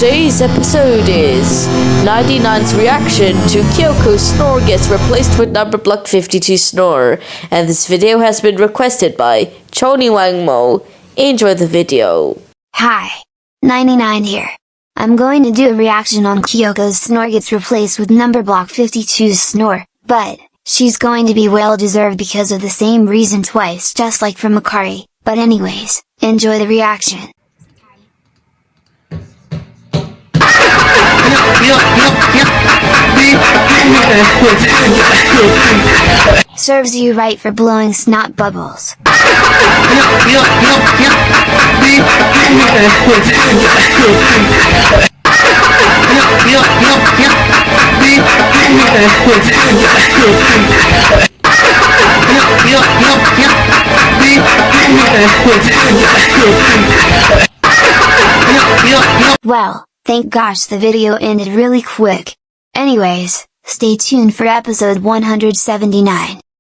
Today's episode is 99's reaction to Kyoko's snore gets replaced with number block 52 snore, and this video has been requested by Choni Wangmo. Enjoy the video. Hi, 99 here. I'm going to do a reaction on Kyoko's snore gets replaced with number block 52's snore, but she's going to be well deserved because of the same reason twice, just like from Makari. But anyways, enjoy the reaction. Serves you right for blowing snot bubbles. Well, thank gosh the video ended really quick. Anyways, stay tuned for episode 179.